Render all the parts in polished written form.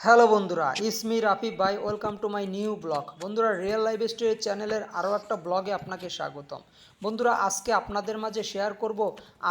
Hello বন্ধুরা, ইসমি রাফি ভাই, welcome to my new blog. বন্ধুরা, রিয়েল লাইফ স্টোরি চ্যানেলের আরও একটা ব্লগে আপনাকে স্বাগতম। বন্ধুরা, আজকে আপনাদের মাঝে শেয়ার করব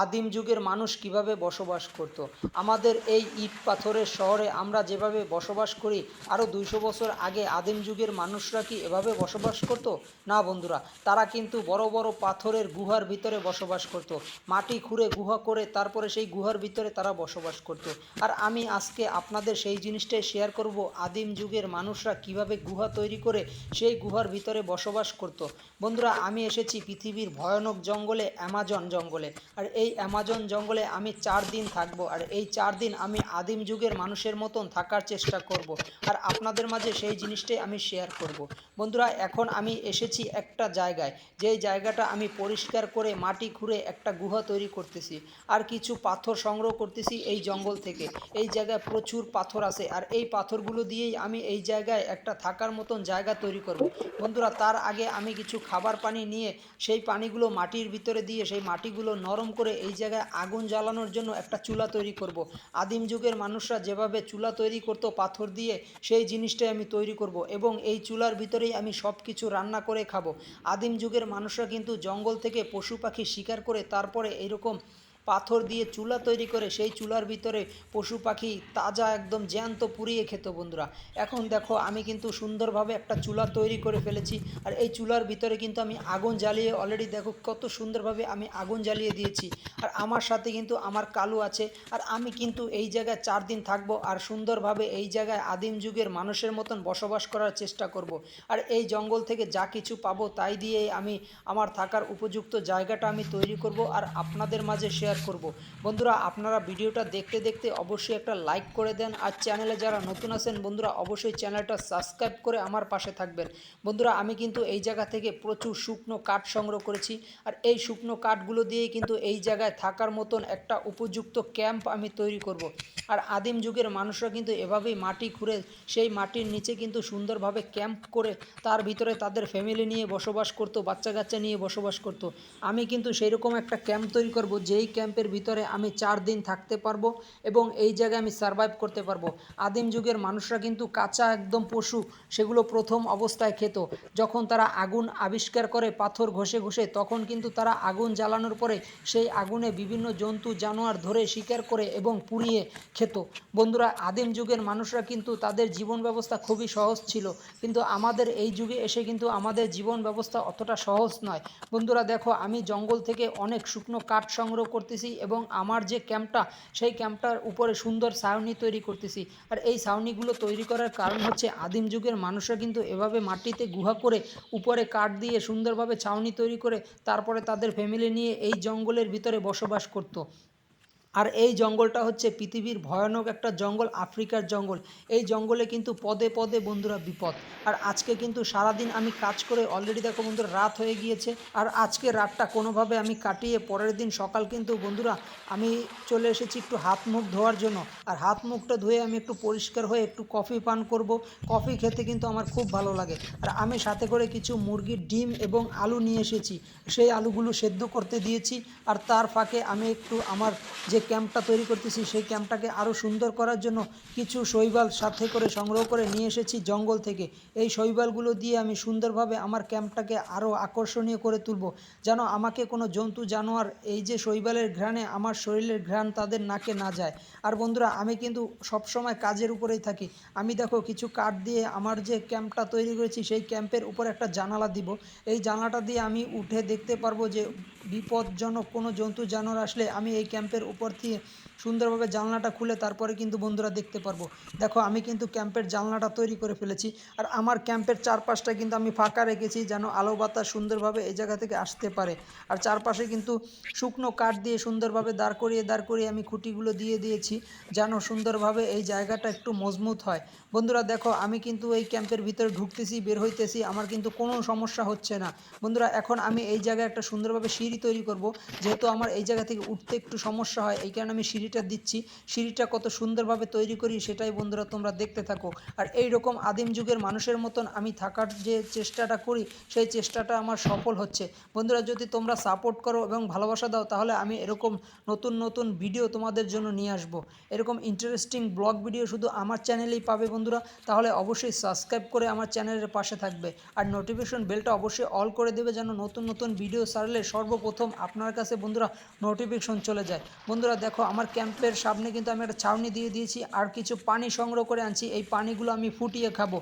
আদিম যুগের মানুষ কিভাবে বসবাস করত। আমাদের এই ইট পাথরের শহরে আমরা যেভাবে বসবাস করি, আরও 200 বছর আগে আদিম যুগের মানুষরা কি এভাবে বসবাস করত? না বন্ধুরা, তারা কিন্তু বড় বড় পাথরের গুহার ভিতরে বসবাস করত। মাটি খুঁড়ে গুহা করে তারপরে সেই গুহার ভিতরে তারা বসবাস করত। আর আমি আজকে আপনাদের সেই জিনিসটাই শেয়ার করব, আদিম যুগের মানুষরা কিভাবে গুহা তৈরি করে সেই গুহার ভিতরে বসবাস করত। বন্ধুরা, আমি এসেছি পৃথিবীর ভয়ানক জঙ্গলে, অ্যামাজন জঙ্গলে। আর এই অ্যামাজন জঙ্গলে আমি 4 দিন থাকবো। আর এই 4 দিন আমি আদিম যুগের মানুষের মতন থাকার চেষ্টা করব। আর আপনাদের মাঝে সেই জিনিসটাই আমি শেয়ার করব। বন্ধুরা, এখন আমি এসেছি একটা জায়গায়, যেই জায়গাটা আমি পরিষ্কার করে মাটি খুঁড়ে একটা গুহা তৈরি করতেছি। আর কিছু পাথর সংগ্রহ করতেছি এই জঙ্গল থেকে। এই জায়গায় প্রচুর পাথর আছে, আর এই পাথরগুলো দিয়েই আমি এই জায়গায় একটা থাকার মতন জায়গা তৈরি করব। বন্ধুরা, তার আগে আমি কিছু খাবার পানি নিয়ে সেই পানিগুলো মাটির ভিতরে দিয়ে সেই মাটিগুলো নরম করে এই জায়গায় আগুন জ্বালানোর জন্য একটা চুলা তৈরি করব। আদিম যুগের মানুষরা যেভাবে চুলা তৈরি করতো পাথর দিয়ে, সেই জিনিসটাই আমি তৈরি করব এবং এই চুলার ভিতরেই আমি সব কিছু রান্না করে খাবো। আদিম যুগের মানুষরা কিন্তু জঙ্গল থেকে পশু পাখি শিকার করে তারপরে এইরকম পাথর দিয়ে চুলা তৈরি করে সেই চুলার ভিতরে পশু পাখি তাজা একদম জ্যান্ত পুড়িয়ে খেত। বন্ধুরা, এখন দেখো আমি কিন্তু সুন্দরভাবে একটা চুলা তৈরি করে ফেলেছি। আর এই চুলার ভিতরে কিন্তু আমি আগুন জ্বালিয়ে অলরেডি দেখো কত সুন্দরভাবে আমি আগুন জ্বালিয়ে দিয়েছি। আর আমার সাথে কিন্তু আমার কালু আছে। আর আমি কিন্তু এই জায়গায় 4 দিন থাকবো আর সুন্দরভাবে এই জায়গায় আদিম যুগের মানুষের মতন বসবাস করার চেষ্টা করব। আর এই জঙ্গল থেকে যা কিছু পাবো তাই দিয়েই আমি আমার থাকার উপযুক্ত জায়গাটা আমি তৈরি করব আর আপনাদের মাঝে শেয়ার করব। বন্ধুরা, আপনারা ভিডিওটা দেখতে দেখতে অবশ্যই একটা লাইক করে দেন। আর চ্যানেলে যারা নতুন আছেন বন্ধুরা, অবশ্যই চ্যানেলটা সাবস্ক্রাইব করে আমার পাশে থাকবেন। বন্ধুরা, আমি কিন্তু এই জায়গা থেকে প্রচুর শুকনো কাঠ সংগ্রহ করেছি। আর এই শুকনো কাঠগুলো দিয়েই কিন্তু এই জায়গায় থাকার মতন একটা উপযুক্ত ক্যাম্প আমি তৈরি করব। আর আদিম যুগের মানুষরা কিন্তু এভাবেই মাটি খুঁড়ে সেই মাটির নিচে কিন্তু সুন্দরভাবে ক্যাম্প করে তার ভিতরে তাদের ফ্যামিলি নিয়ে বসবাস করতো, বাচ্চা কাচ্চা নিয়ে বসবাস করতো। আমি কিন্তু সেই রকম একটা ক্যাম্প তৈরি করব, যেই ক্যাম্পের ভিতরে আমি 4 দিন থাকতে পারবো এবং এই জায়গায় আমি সারভাইভ করতে পারবো। আদিম যুগের মানুষরা কিন্তু কাঁচা একদম পশু সেগুলো প্রথম অবস্থায় খেত। যখন তারা আগুন আবিষ্কার করে পাথর ঘষে ঘষে, তখন কিন্তু তারা আগুন জ্বালানোর পরে সেই আগুনে বিভিন্ন জন্তু জানোয়ার ধরে শিকার করে এবং পুড়িয়ে খেত। বন্ধুরা, আদিম যুগের মানুষরা কিন্তু তাদের জীবন ব্যবস্থা খুবই সহজ ছিল, কিন্তু আমাদের এই যুগে এসে কিন্তু আমাদের জীবন ব্যবস্থা অতটা সহজ নয়। বন্ধুরা দেখো, আমি জঙ্গল থেকে অনেক শুকনো কাঠ সংগ্রহ করতেছি এবং আমার যে ক্যাম্পটা, সেই ক্যাম্পটার উপরে সুন্দর ছাউনি তৈরি করতেছি। আর এই ছাউনিগুলো তৈরি করার কারণ হচ্ছে আদিম যুগের মানুষরা কিন্তু এভাবে মাটিতে গুহা করে উপরে কাঠ দিয়ে সুন্দরভাবে ছাউনি তৈরি করে তারপরে তাদের ফ্যামিলি নিয়ে এই জঙ্গলের ভিতরে বসবাস করত। আর এই জঙ্গলটা হচ্ছে পৃথিবীর ভয়ানক একটা জঙ্গল, আফ্রিকার জঙ্গল। এই জঙ্গলে কিন্তু পদে পদে বন্ধুরা বিপদ। আর আজকে কিন্তু সারাদিন আমি কাজ করে অলরেডি দেখো বন্ধুরা রাত হয়ে গিয়েছে। আর আজকে রাতটা কোনোভাবে আমি কাটিয়ে পরের দিন সকাল কিন্তু বন্ধুরা আমি চলে এসেছি একটু হাত মুখ ধোয়ার জন্য। আর হাত মুখটা ধুয়ে আমি একটু পরিষ্কার হয়ে একটু কফি পান করব। কফি খেতে কিন্তু আমার খুব ভালো লাগে। আর আমি সাথে করে কিছু মুরগির ডিম এবং আলু নিয়ে এসেছি, সেই আলুগুলো সেদ্ধ করতে দিয়েছি। আর তার ফাঁকে আমি একটু আমার যে ক্যাম্পটা তৈরি করতেছি সেই ক্যাম্পটাকে আরও সুন্দর করার জন্য কিছু শৈবাল সাথে করে সংগ্রহ করে নিয়ে এসেছি জঙ্গল থেকে। এই শৈবালগুলো দিয়ে আমি সুন্দরভাবে আমার ক্যাম্পটাকে আরও আকর্ষণীয় করে তুলব, যেন আমাকে কোনো জন্তু জানোয়ার এই যে শৈবালের ঘ্রাণে আমার শরীরের ঘ্রাণ তাদের নাকে না যায়। আর বন্ধুরা, আমি কিন্তু সবসময় কাজের উপরেই থাকি। আমি দেখো কিছু কাঠ দিয়ে আমার যে ক্যাম্পটা তৈরি করেছি সেই ক্যাম্পের উপর একটা জানালা দিব। এই জানালাটা দিয়ে আমি উঠে দেখতে পারবো যে বিপজ্জনক কোনো জন্তু জানোয়ার আসলে আমি এই ক্যাম্পের উপর দিয়ে সুন্দরভাবে জানলাটা খুলে তারপরে কিন্তু বন্ধুরা দেখতে পারবো। দেখো, আমি কিন্তু ক্যাম্পের জানলাটা তৈরি করে ফেলেছি। আর আমার ক্যাম্পের চারপাশটা কিন্তু আমি ফাঁকা রেখেছি, যেন আলো বাতাস সুন্দরভাবে এই জায়গা থেকে আসতে পারে। আর চারপাশে কিন্তু শুকনো কাঠ দিয়ে সুন্দরভাবে দাঁড় করিয়ে আমি খুঁটিগুলো দিয়ে দিয়েছি, যেন সুন্দরভাবে এই জায়গাটা একটু মজবুত হয়। বন্ধুরা দেখো, আমি কিন্তু এই ক্যাম্পের ভিতরে ঢুকতেছি, বের হইতেছি, আমার কিন্তু কোনো সমস্যা হচ্ছে না। বন্ধুরা, এখন আমি এই জায়গায় একটা সুন্দরভাবে সিঁড়ি তৈরি করব। যেহেতু আমার এই জায়গা থেকে উঠতে একটু সমস্যা হয়, এই কারণে আমি সিঁড়িটা দিচ্ছি। সিঁড়িটা কত সুন্দরভাবে তৈরি করি সেটাই বন্ধুরা তোমরা দেখতে থাকো। আর এই রকম আদিম যুগের মানুষের মতন আমি থাকার যে চেষ্টাটা করি সেই চেষ্টাটা আমার সফল হচ্ছে। বন্ধুরা যদি তোমরা সাপোর্ট করো এবং ভালোবাসা দাও তাহলে আমি এরকম নতুন নতুন ভিডিও তোমাদের জন্য নিয়ে আসবো। এরকম ইন্টারেস্টিং ব্লগ ভিডিও শুধু আমার চ্যানেলেই পাবে বন্ধুরা। তাহলে অবশ্যই সাবস্ক্রাইব করে আমার চ্যানেলের পাশে থাকবে আর নোটিফিকেশন বেলটা অবশ্যই অল করে দেবে যেন নতুন নতুন ভিডিও ছাড়লে সর্বপ্রথম আপনার কাছে বন্ধুরা নোটিফিকেশন চলে যায়। বন্ধুরা দেখো আমার ক্যাম্পের সামনে কিন্তু আমি একটা ছাউনি দিয়ে দিয়েছি আর কিছু পানি সংগ্রহ করে আনছি। এই পানিগুলো আমি ফুটিয়ে খাবো।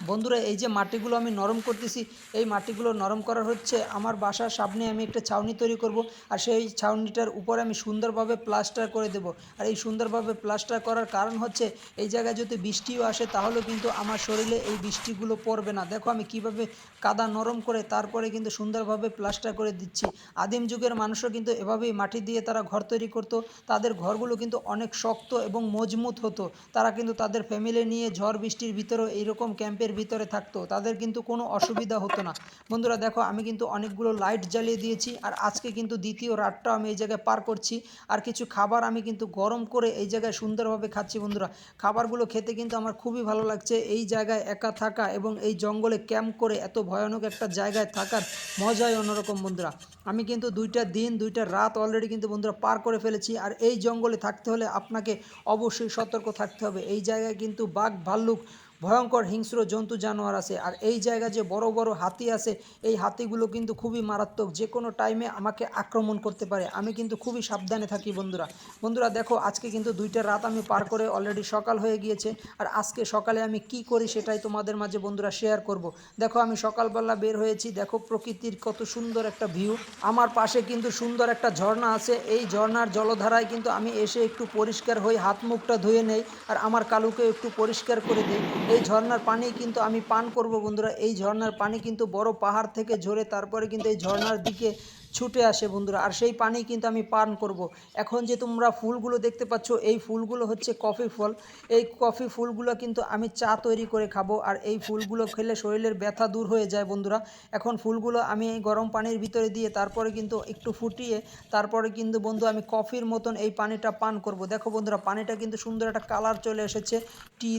বন্ধুরা এই যে মাটিগুলো আমি নরম করতেছি, এই মাটিগুলো নরম করার হচ্ছে আমার বাসার সামনে আমি একটা ছাউনি তৈরি করব। আর সেই ছাউনিটার উপরে আমি সুন্দরভাবে প্লাস্টার করে দেব। আর এই সুন্দরভাবে প্লাস্টার করার কারণ হচ্ছে এই জায়গায় যদি বৃষ্টিও আসে তাহলেও কিন্তু আমার শরীরে এই বৃষ্টিগুলো পড়বে না। দেখো আমি কিভাবে কাদা নরম করে তারপরে কিন্তু সুন্দরভাবে প্লাস্টার করে দিচ্ছি। আদিম যুগের মানুষও কিন্তু এভাবেই মাটি দিয়ে তারা ঘর তৈরি করতো। তাদের ঘরগুলো কিন্তু অনেক শক্ত এবং মজবুত হতো। তারা কিন্তু তাদের ফ্যামিলি নিয়ে ঝড় বৃষ্টির ভিতরেও এইরকম ক্যাম্পের ভিতরে থাকতো, তাদের কিন্তু কোনো অসুবিধা হতো না। বন্ধুরা দেখো আমি কিন্তু অনেকগুলো লাইট জ্বালিয়ে দিয়েছি আর আজকে কিন্তু দ্বিতীয় রাতটা আমি এই জায়গায় পার করছি। আর কিছু খাবার আমি কিন্তু গরম করে এই জায়গায় সুন্দরভাবে খাচ্ছি। বন্ধুরা খাবারগুলো খেতে কিন্তু আমার খুবই ভালো লাগছে। এই জায়গায় একা থাকা এবং এই জঙ্গলে ক্যাম্প করে এত ভয়ানক একটা জায়গায় থাকার মজাই অন্যরকম। বন্ধুরা আমি কিন্তু 2টা দিন 2টা রাত অলরেডি কিন্তু বন্ধুরা পার করে ফেলেছি। আর এই জঙ্গলে থাকতে হলে আপনাকে অবশ্যই সতর্ক থাকতে হবে। এই জায়গায় কিন্তু বাঘ ভাল্লুক ভয়ঙ্কর হিংস্র জন্তু জানোয়ার আছে। আর এই জায়গায় যে বড় বড় হাতি আছে এই হাতিগুলো কিন্তু খুবই মারাত্মক, যে কোনো টাইমে আমাকে আক্রমণ করতে পারে। আমি কিন্তু খুবই সাবধানে থাকি বন্ধুরা। বন্ধুরা দেখো আজকে কিন্তু 2টা রাত আমি পার করে অলরেডি সকাল হয়ে গিয়েছে। আর আজকে সকালে আমি কি করি সেটাই তোমাদের মাঝে বন্ধুরা শেয়ার করব। দেখো আমি সকালবেলা বের হয়েছি, দেখো প্রকৃতির কত সুন্দর একটা ভিউ। আমার পাশে কিন্তু সুন্দর একটা ঝর্ণা আছে। এই ঝর্ণার জলধারায় কিন্তু আমি এসে একটু পরিষ্কার হই, হাত মুখটা ধুয়ে নেই আর আমার কালুকে একটু পরিষ্কার করে দিই। এই ঝর্ণার পানি কিন্তু আমি পান করব বন্ধুরা। এই ঝর্ণার পানি কিন্তু বড় পাহাড় থেকে ঝরে তারপরে কিন্তু এই ঝর্ণার দিকে ছুটে আসে বন্ধুরা। আর সেই পানি কিন্তু আমি পান করব। এখন যে তোমরা ফুলগুলো দেখতে পাচ্ছ এই ফুলগুলো হচ্ছে কফি ফল। এই কফি ফুলগুলো কিন্তু আমি চা তৈরি করে খাবো। আর এই ফুলগুলো খেলে শরীরের ব্যথা দূর হয়ে যায় বন্ধুরা। এখন ফুলগুলো আমি এই গরম পানির ভিতরে দিয়ে তারপরে কিন্তু একটু ফুটিয়ে তারপরে কিন্তু বন্ধু আমি কফির মতন এই পানিটা পান করব। দেখো বন্ধুরা পানিটা কিন্তু সুন্দর একটা কালার চলে এসেছে।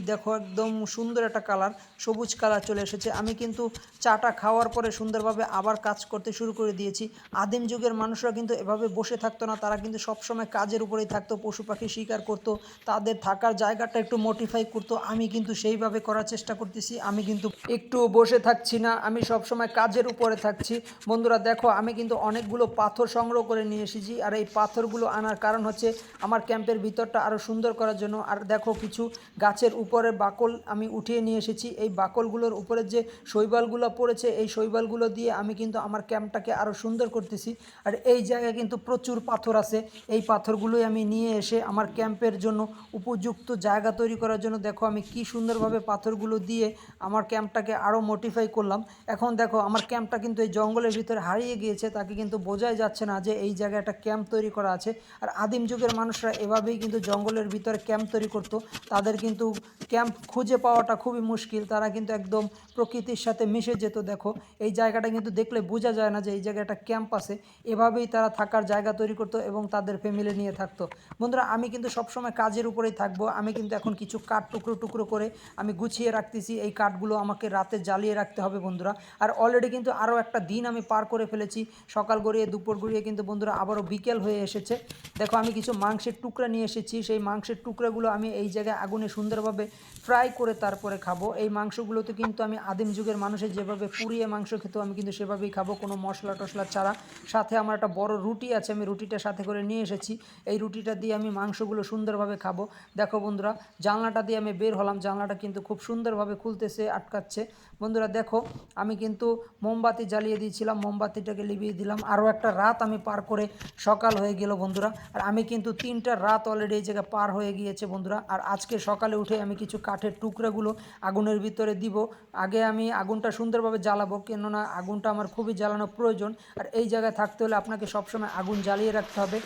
দেখো একদম সুন্দর একটা কালার, সবুজ কালার চলে এসেছে। আমি কিন্তু চাটা খাওয়ার পরে সুন্দরভাবে আবার কাজ করতে শুরু করে দিয়েছি। আদিম যুগের মানুষরা কিন্তু এভাবে বসে থাকতো না, তারা কিন্তু সবসময় কাজের উপরেই থাকতো, পশু পাখি শিকার করতো, তাদের থাকার জায়গাটা একটু মডিফাই করতো। আমি কিন্তু সেইভাবে করার চেষ্টা করতেছি। আমি কিন্তু একটু বসে থাকছি না, আমি সবসময় কাজের উপরে থাকছি। বন্ধুরা দেখো আমি কিন্তু অনেকগুলো পাথর সংগ্রহ করে নিয়ে এসেছি। আর এই পাথরগুলো আনার কারণ হচ্ছে আমার ক্যাম্পের ভিতরটা আরও সুন্দর করার জন্য। আর দেখো কিছু গাছের উপরে বাকল আমি উঠিয়ে নিয়ে এসেছি। এই বাকলগুলোর উপরে যে শৈবালগুলো পড়েছে এই শৈবালগুলো দিয়ে আমি কিন্তু আমার ক্যাম্পটাকে আরও সুন্দর করতেছি। আর এই জায়গায় কিন্তু প্রচুর পাথর আছে, এই পাথরগুলোই আমি নিয়ে এসে আমার ক্যাম্পের জন্য উপযুক্ত জায়গা তৈরি করার জন্য দেখো আমি কি সুন্দরভাবে পাথরগুলো দিয়ে আমার ক্যাম্পটাকে আরও মডিফাই করলাম। এখন দেখো আমার ক্যাম্পটা কিন্তু এই জঙ্গলের ভিতরে হারিয়ে গিয়েছে, তাকে কিন্তু বোঝাই যাচ্ছে না যে এই জায়গায় একটা ক্যাম্প তৈরি করা আছে। আর আদিম যুগের মানুষরা এভাবেই কিন্তু জঙ্গলের ভিতরে ক্যাম্প তৈরি করতো। তাদের কিন্তু ক্যাম্প খুঁজে পাওয়াটা খুবই মুশকিল, তারা কিন্তু একদম প্রকৃতির সাথে মিশে যেত। দেখো এই জায়গাটা কিন্তু দেখলে বোঝা যায় না যে এই জায়গায় একটা ক্যাম্প আছে। এভাবেই তারা থাকার জায়গা তৈরি করতো এবং তাদের ফ্যামিলি নিয়ে থাকতো। বন্ধুরা আমি কিন্তু সবসময় কাজের উপরেই থাকবো। আমি কিন্তু এখন কিছু কাঠ টুকরো টুকরো করে আমি গুছিয়ে রাখতেছি। এই কাঠগুলো আমাকে রাতে জ্বালিয়ে রাখতে হবে বন্ধুরা। আর অলরেডি কিন্তু আরও একটা দিন আমি পার করে ফেলেছি, সকাল গড়িয়ে দুপুর গড়িয়ে কিন্তু বন্ধুরা আবারও বিকেল হয়ে এসেছে। দেখো আমি কিছু মাংসের টুকরা নিয়ে এসেছি, সেই মাংসের টুকরাগুলো আমি এই জায়গায় আগুনে সুন্দরভাবে ফ্রাই করে তারপরে খাবো। এই মাংসগুলোতে কিন্তু আমি আদিম যুগের মানুষের যেভাবে পুড়িয়ে মাংস খেত আমি কিন্তু সেভাবেই খাবো, কোনো মশলা টশলা ছাড়া। সাথে আমার একটা বড় রুটি আছে, আমি রুটিটা সাথে করে নিয়ে এসেছি। এই রুটিটা দিয়ে আমি মাংসগুলো সুন্দরভাবে খাবো। দেখো বন্ধুরা জানলাটা দিয়ে আমি বের হলাম, জানলাটা কিন্তু খুব সুন্দরভাবে খুলতেছে, আটকাচ্ছে। বন্ধুরা দেখো আমি কিন্তু মোমবাতি জ্বালিয়ে দিয়েছিলাম, মোমবাতিটাকে লিভিয়ে দিলাম। আরও একটা রাত আমি পার করে সকাল হয়ে গেল বন্ধুরা। আর আমি কিন্তু 3টা রাত অলরেডি এই জায়গায় পার হয়ে গিয়েছে বন্ধুরা। আর আজকে সকালে উঠে আমি কিছু কাঠের টুকরাগুলো আগুনের ভিতরে দিব। আগে আমি আগুনটা সুন্দরভাবে জ্বালাবো, কেননা আগুনটা আমার খুবই জ্বালানো প্রয়োজন। আর এই জায়গায় থাকতে হলে আপনাকে সবসময় আগুন জ্বালিয়ে রাখতে হবে।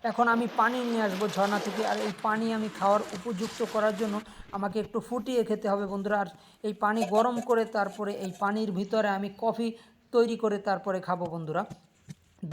এখন আমি পানি নিয়ে আসবো ঝর্ণা থেকে, আর এই পানি আমি খাওয়ার উপযুক্ত করার জন্য আমাকে একটু ফুটিয়ে খেতে হবে বন্ধুরা। আর এই পানি গরম করে তারপরে এই পানির ভিতরে আমি কফি তৈরি করে তারপরে খাবো বন্ধুরা।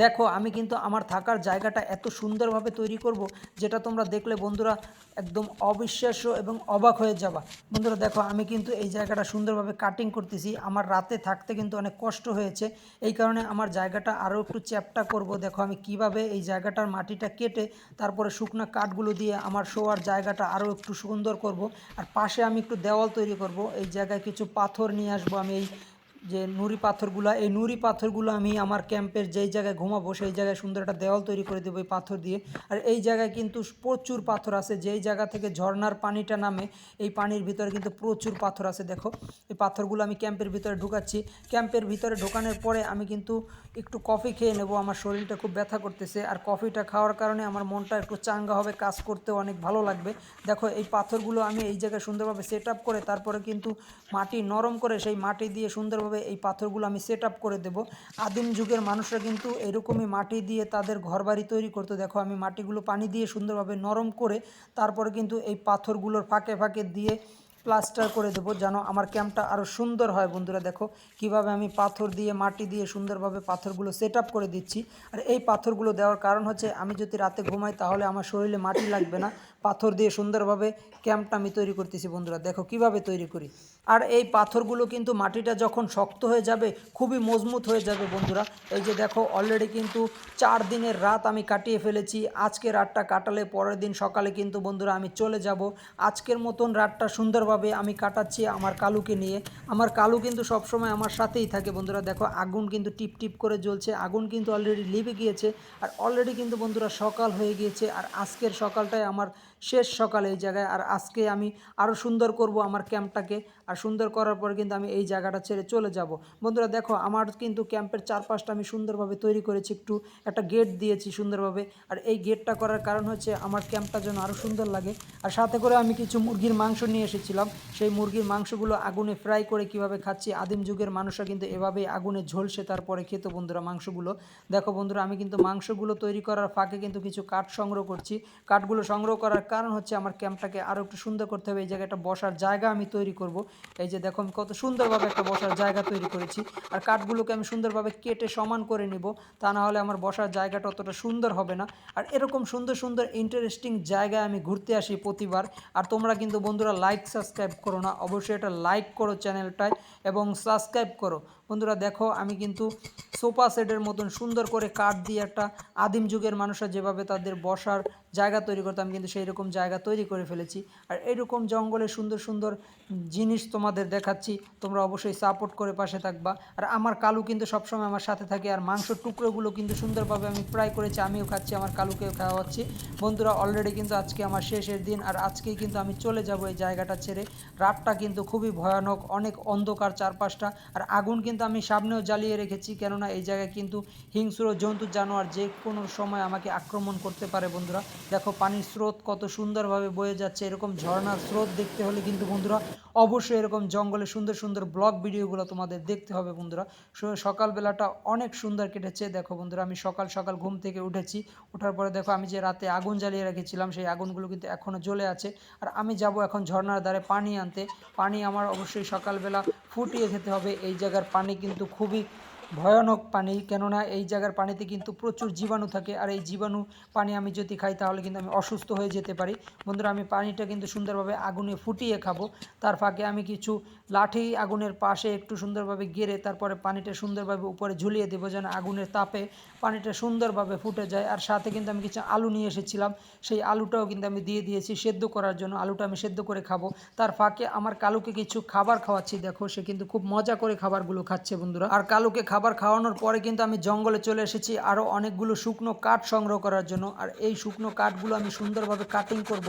দেখো আমি কিন্তু আমার থাকার জায়গাটা এত সুন্দরভাবে তৈরি করব, যেটা তোমরা দেখলে বন্ধুরা একদম অবিশ্বাস্য এবং অবাক হয়ে যাবা। বন্ধুরা দেখো আমি কিন্তু এই জায়গাটা সুন্দরভাবে কাটিং করতেছি। আমার রাতে থাকতে কিন্তু অনেক কষ্ট হয়েছে, এই কারণে আমার জায়গাটা আরও একটু চ্যাপ্টা করব। দেখো আমি কিভাবে এই জায়গাটার মাটিটা কেটে তারপরে শুকনো কাঠগুলো দিয়ে আমার শোয়ার জায়গাটা আরও একটু সুন্দর করব। আর পাশে আমি একটু দেওয়াল তৈরি করব। এই জায়গায় কিছু পাথর নিয়ে আসবো আমি, এই যে নুড়ি পাথরগুলো, এই নুড়ি পাথরগুলো আমি আমার ক্যাম্পের যেই জায়গায় ঘুমাবো সেই জায়গায় সুন্দর একটা দেওয়াল তৈরি করে দেবো এই পাথর দিয়ে। আর এই জায়গায় কিন্তু প্রচুর পাথর আছে, যেই জায়গা থেকে ঝর্নার পানিটা নামে এই পানির ভিতরে কিন্তু প্রচুর পাথর আছে। দেখো এই পাথরগুলো আমি ক্যাম্পের ভিতরে ঢুকাচ্ছি। ক্যাম্পের ভিতরে ঢোকানোর পরে আমি কিন্তু একটু কফি খেয়ে নেব। আমার শরীরটা খুব ব্যথা করতেছে, আর কফিটা খাওয়ার কারণে আমার মনটা একটু চাঙ্গা হবে, কাজ করতেও অনেক ভালো লাগবে। দেখো এই পাথরগুলো আমি এই জায়গায় সুন্দরভাবে সেট আপ করে তারপরে কিন্তু মাটি নরম করে সেই মাটি দিয়ে সুন্দরভাবে এই পাথরগুলো আমি সেট আপ করে দেব। আদিম যুগের মানুষরা কিন্তু এরকমই মাটি দিয়ে তাদের ঘরবাড়ি তৈরি করতো। দেখো আমি মাটিগুলো পানি দিয়ে সুন্দরভাবে নরম করে তারপরে কিন্তু এই পাথরগুলোর ফাঁকে ফাঁকে দিয়ে প্লাস্টার করে দেবো, যেন আমার ক্যাম্পটা আরও সুন্দর হয়। বন্ধুরা দেখো কিভাবে আমি পাথর দিয়ে মাটি দিয়ে সুন্দরভাবে পাথরগুলো সেট আপ করে দিচ্ছি। আর এই পাথরগুলো দেওয়ার কারণ হচ্ছে আমি যদি রাতে ঘুমাই তাহলে আমার শরীরে মাটি লাগবে না। পাথর দিয়ে সুন্দরভাবে ক্যাম্পটা আমি তৈরি করতেছি। বন্ধুরা দেখো কিভাবে তৈরি করি। আর এই পাথরগুলো কিন্তু মাটিটা যখন শক্ত হয়ে যাবে খুবই মজবুত হয়ে যাবে। বন্ধুরা এই যে দেখো অলরেডি কিন্তু 4 দিনের রাত আমি কাটিয়ে ফেলেছি। আজকে রাতটা কাটালে পরের দিন সকালে কিন্তু বন্ধুরা আমি চলে যাব। আজকের মতন রাতটা সুন্দরভাবে আমি কাটাচ্ছি আমার কালুকে নিয়ে। আমার কালু কিন্তু সবসময় আমার সাথেই থাকে। বন্ধুরা দেখো আগুন কিন্তু টিপ টিপ করে জ্বলছে, আগুন কিন্তু অলরেডি লিভে গিয়েছে। আর অলরেডি কিন্তু বন্ধুরা সকাল হয়ে গিয়েছে, আর আজকের সকালটাই আমার শেষ সকাল এই জায়গায়। আর আজকে আমি আরও সুন্দর করব আমার ক্যাম্পটাকে, আর সুন্দর করার পর কিন্তু আমি এই জায়গাটা ছেড়ে চলে যাব। বন্ধুরা দেখো আমার কিন্তু ক্যাম্পের চারপাশটা আমি সুন্দরভাবে তৈরি করেছি, একটু একটা গেট দিয়েছি সুন্দরভাবে। আর এই গেটটা করার কারণ হচ্ছে আমার ক্যাম্পটা যেন আরও সুন্দর লাগে। আর সাথে করে আমি কিছু মুরগির মাংস নিয়ে এসেছিলাম, সেই মুরগির মাংসগুলো আগুনে ফ্রাই করে কিভাবে খাচ্ছি। আদিম যুগের মানুষরা কিন্তু এভাবেই আগুনে ঝলসে তারপরে খেত বন্ধুরা মাংসগুলো। দেখো বন্ধুরা আমি কিন্তু মাংসগুলো তৈরি করার ফাঁকে কিন্তু কিছু কাঠ সংগ্রহ করছি। কাঠগুলো সংগ্রহ করার কারণ হচ্ছে আমার ক্যাম্পটাকে আরও একটু সুন্দর করতে হবে। এই জায়গায় একটা বসার জায়গা আমি তৈরি করব। এই যে দেখো আমি কত সুন্দরভাবে একটা বসার জায়গা তৈরি করেছি। আর কাঠগুলোকে আমি সুন্দরভাবে কেটে সমান করে নিব, তা না হলে আমার বসার জায়গাটা অতটা সুন্দর হবে না। আর এরকম সুন্দর সুন্দর ইন্টারেস্টিং জায়গায় আমি ঘুরতে আসি প্রতিবার। আর তোমরা কিন্তু বন্ধুরা লাইক সাবস্ক্রাইব করো না, অবশ্যই এটা লাইক করো চ্যানেলটায় এবং সাবস্ক্রাইব করো। বন্ধুরা দেখো আমি কিন্তু সোফা সেটের মতন সুন্দর করে কাঠ দিয়ে একটা আদিম যুগের মানুষরা যেভাবে তাদের বসার জায়গা তৈরি করতো আমি কিন্তু সেই রকম জায়গা তৈরি করে ফেলেছি। আর এইরকম জঙ্গলে সুন্দর সুন্দর জিনিস তোমাদের দেখাচ্ছি, তোমরা অবশ্যই সাপোর্ট করে পাশে থাকবা। আর আমার কালু কিন্তু সবসময় আমার সাথে থাকে। আর মাংসর টুকরোগুলো কিন্তু সুন্দরভাবে আমি ফ্রাই করেছি, আমিও খাচ্ছি, আমার কালুকেও খাওয়াচ্ছি। বন্ধুরা অলরেডি কিন্তু আজকে আমার শেষের দিন, আর আজকেই কিন্তু আমি চলে যাব এই জায়গাটা ছেড়ে। রাতটা কিন্তু খুবই ভয়ানক, অনেক অন্ধকার চারপাশটা। আর আগুন কিন্তু আমি সামনেও জ্বালিয়ে রেখেছি, কেননা এই জায়গায় কিন্তু হিংস্র জন্তু জানোয়ার যে কোনো সময় আমাকে আক্রমণ করতে পারে। বন্ধুরা দেখো পানির স্রোত কত সুন্দরভাবে বয়ে যাচ্ছে। এরকম ঝর্ণার স্রোত দেখতে হলে কিন্তু বন্ধুরা অবশ্যই এরকম জঙ্গলে সুন্দর সুন্দর ব্লগ ভিডিওগুলো তোমাদের দেখতে হবে। বন্ধুরা সকালবেলাটা অনেক সুন্দর কেটেছে। দেখো বন্ধুরা আমি সকাল সকাল ঘুম থেকে উঠেছি, ওঠার পরে দেখো আমি যে রাতে আগুন জ্বালিয়ে রেখেছিলাম সেই আগুনগুলো কিন্তু এখনও জ্বলে আছে। আর আমি যাব এখন ঝর্ণার ধারে পানি আনতে। পানি আমার অবশ্যই সকালবেলা ফুটিয়ে খেতে হবে। এই জায়গার পানি কিন্তু খুবই ভয়ানক পানি, কেননা এই জায়গার পানিতে কিন্তু প্রচুর জীবাণু থাকে। আর এই জীবাণু পানি আমি যদি খাই তাহলে কিন্তু আমি অসুস্থ হয়ে যেতে পারি। বন্ধুরা আমি পানিটা কিন্তু সুন্দরভাবে আগুনে ফুটিয়ে খাবো। তার ফাঁকে আমি কিছু লাঠি আগুনের পাশে একটু সুন্দরভাবে গেড়ে তারপরে পানিটা সুন্দরভাবে উপরে ঝুলিয়ে দেবো, যেন আগুনের তাপে পানিটা সুন্দরভাবে ফুটে যায়। আর সাথে কিন্তু আমি কিছু আলু নিয়ে এসেছিলাম, সেই আলুটাও কিন্তু আমি দিয়ে দিয়েছি সেদ্ধ করার জন্য। আলুটা আমি সেদ্ধ করে খাবো। তার ফাঁকে আমার কালুকে কিছু খাবার খাওয়াচ্ছি। দেখো সে কিন্তু খুব মজা করে খাবারগুলো খাচ্ছে বন্ধুরা। আর কালুকে খাবার খাওয়ানোর পরে কিন্তু আমি জঙ্গলে চলে এসেছি আরও অনেকগুলো শুকনো কাঠ সংগ্রহ করার জন্য। আর এই শুকনো কাঠগুলো আমি সুন্দরভাবে কাটিং করব।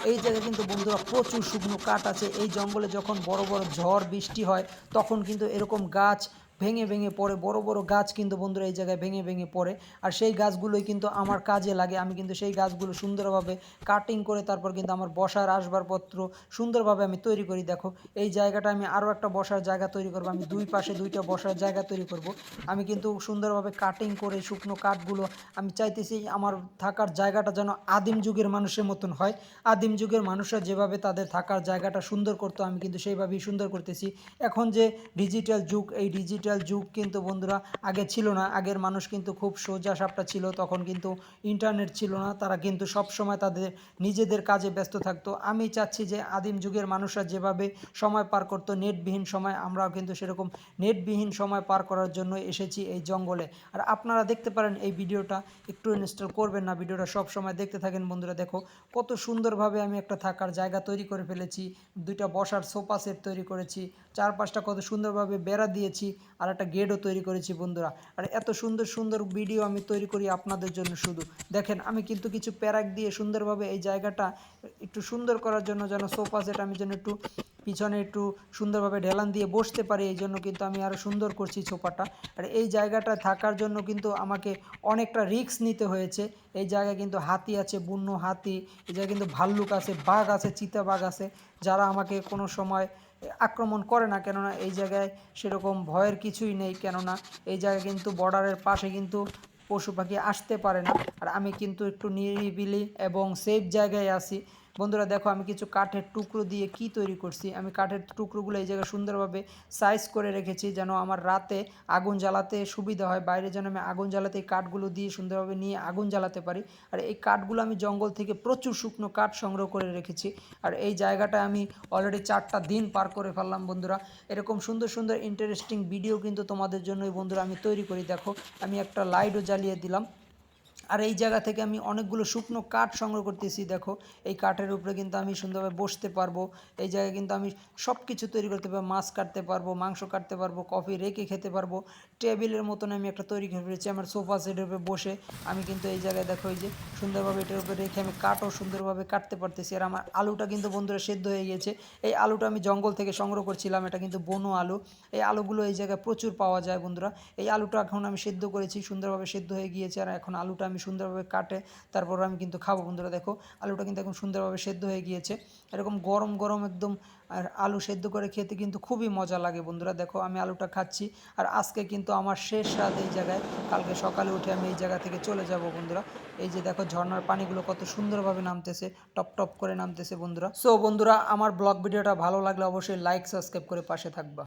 এই জায়গায় কিন্তু বন্ধুরা প্রচুর শুকনো কাঠ আছে। এই জঙ্গলে যখন বড় বড় ঝড় বৃষ্টি হয় তখন কিন্তু এরকম গাছ ভেঙে ভেঙে পড়ে, বড় বড় গাছ কিন্তু বন্ধুরা এই জায়গায় ভেঙে ভেঙে পড়ে। আর সেই গাছগুলোই কিন্তু আমার কাজে লাগে। আমি কিন্তু সেই গাছগুলো সুন্দরভাবে কাটিং করে তারপর কিন্তু আমার বসার আসবাবপত্র সুন্দরভাবে আমি তৈরি করি। দেখো এই জায়গাটা আমি আরও একটা বসার জায়গা তৈরি করব, আমি দুই পাশে দুইটা বসার জায়গা তৈরি করব। আমি কিন্তু সুন্দরভাবে কাটিং করে শুকনো কাঠগুলো আমি চাইতেছি আমার থাকার জায়গাটা যেন আদিম যুগের মানুষের মতন হয়। আদিম যুগের মানুষরা যেভাবে তাদের থাকার জায়গাটা সুন্দর করতো আমি কিন্তু সেইভাবেই সুন্দর করতেছি। এখন যে ডিজিটাল যুগ, এই ডিজিটাল ডিজিটাল যুগ কিন্তু বন্ধুরা আগে ছিল না। আগের মানুষ কিন্তু খুব সোজা সাপটা ছিল, তখন কিন্তু ইন্টারনেট ছিল না, তারা কিন্তু সবসময় তাদের নিজেদের কাজে ব্যস্ত থাকতো। আমি চাচ্ছি যে আদিম যুগের মানুষরা যেভাবে সময় পার করতো নেটবিহীন সময়, আমরাও কিন্তু সেরকম নেটবিহীন সময় পার করার জন্য এসেছি এই জঙ্গলে। আর আপনারা দেখতে পারেন এই ভিডিওটা, একটু ইনস্টল করবেন না, ভিডিওটা সব সময় দেখতে থাকেন বন্ধুরা। দেখো কত সুন্দরভাবে আমি একটা থাকার জায়গা তৈরি করে ফেলেছি, দুইটা বসার সোফা সেট তৈরি করেছি, চারপাশটা কত সুন্দরভাবে বেড়া দিয়েছি, আর একটা গেটও তৈরি করেছি বন্ধুরা। আর এত সুন্দর সুন্দর ভিডিও আমি তৈরি করি আপনাদের জন্য। শুধু দেখেন, আমি কিন্তু কিছু প্যারাক দিয়ে সুন্দরভাবে এই জায়গাটা একটু সুন্দর করার জন্য, যেন সোফা সেট আমি যেন একটু পিছনে একটু সুন্দরভাবে ঢেলান দিয়ে বসতে পারি, এই জন্য কিন্তু আমি আরও সুন্দর করছি সোফাটা। আর এই জায়গাটা থাকার জন্য কিন্তু আমাকে অনেকটা রিস্ক নিতে হয়েছে। এই জায়গায় কিন্তু হাতি আছে, বন্য হাতি, এই জায়গায় কিন্তু ভাল্লুক আছে, বাঘ আছে, চিতাবাঘ আছে, যারা আমাকে কোনো সময় আক্রমণ করে না, কেননা এই জায়গায় সেরকম ভয়ের কিছুই নেই। কেননা এই জায়গায় কিন্তু বর্ডারের পাশে কিন্তু পশু পাখি আসতে পারে না। আর আমি কিন্তু একটু নিরিবিলি এবং সেফ জায়গায় আছি বন্ধুরা। দেখো আমি কিছু কাঠের টুকরো দিয়ে কি তৈরি করছি। আমি কাঠের টুকরোগুলো এই জায়গায় সুন্দরভাবে সাইজ করে রেখেছি, যেন আমার রাতে আগুন জ্বালাতে সুবিধা হয়। বাইরে যেন আমি আগুন জ্বালাতে এই কাঠগুলো দিয়ে সুন্দরভাবে নিয়ে আগুন জ্বালাতে পারি। আর এই কাঠগুলো আমি জঙ্গল থেকে প্রচুর শুকনো কাঠ সংগ্রহ করে রেখেছি। আর এই জায়গাটা আমি অলরেডি 4টা দিন পার করে ফেললাম বন্ধুরা। এরকম সুন্দর সুন্দর ইন্টারেস্টিং ভিডিও কিন্তু তোমাদের জন্যই বন্ধুরা আমি তৈরি করি। দেখো আমি একটা লাইটও জ্বালিয়ে দিলাম। আর এই জায়গা থেকে আমি অনেকগুলো শুকনো কাঠ সংগ্রহ করতেছি। দেখো এই কাঠের উপরে কিন্তু আমি সুন্দরভাবে বসতে পারবো। এই জায়গায় কিন্তু আমি সব কিছু তৈরি করতে পারবো, মাছ কাটতে পারবো, মাংস কাটতে পারবো, কফি রেখে খেতে পারবো। টেবিলের মতন আমি একটা তৈরি করে ফেলেছি আমার সোফা সেটের উপরে বসে। আমি কিন্তু এই জায়গায় দেখো এই যে সুন্দরভাবে এটার উপরে রেখে আমি কাঠও সুন্দরভাবে কাটতে পারতেছি। আর আমার আলুটা কিন্তু বন্ধুরা সেদ্ধ হয়ে গিয়েছে। এই আলুটা আমি জঙ্গল থেকে সংগ্রহ করছিলাম, এটা কিন্তু বনো আলু। এই আলুগুলো এই জায়গায় প্রচুর পাওয়া যায় বন্ধুরা। এই আলুটা এখন আমি সেদ্ধ করেছি, সুন্দরভাবে সেদ্ধ হয়ে গিয়েছে। আর এখন আলুটা আমি সুন্দরভাবে কাটে তারপর আমি কিন্তু খাবো বন্ধুরা। দেখো আলুটা কিন্তু এখন সুন্দরভাবে সেদ্ধ হয়ে গিয়েছে। এরকম গরম গরম একদম আর আলু সেদ্ধ করে খেতে কিন্তু খুবই মজা লাগে বন্ধুরা। দেখো আমি আলুটা খাচ্ছি। আর আজকে কিন্তু আমার শেষ রাত এই জায়গায়, কালকে সকালে উঠে আমি এই জায়গা থেকে চলে যাব বন্ধুরা। এই যে দেখো ঝর্ণার পানিগুলো কত সুন্দরভাবে নামতেছে, টপ টপ করে নামতেছে বন্ধুরা। সো বন্ধুরা, আমার ব্লগ ভিডিওটা ভালো লাগলে অবশ্যই লাইক সাবস্ক্রাইব করে পাশে থাকবা।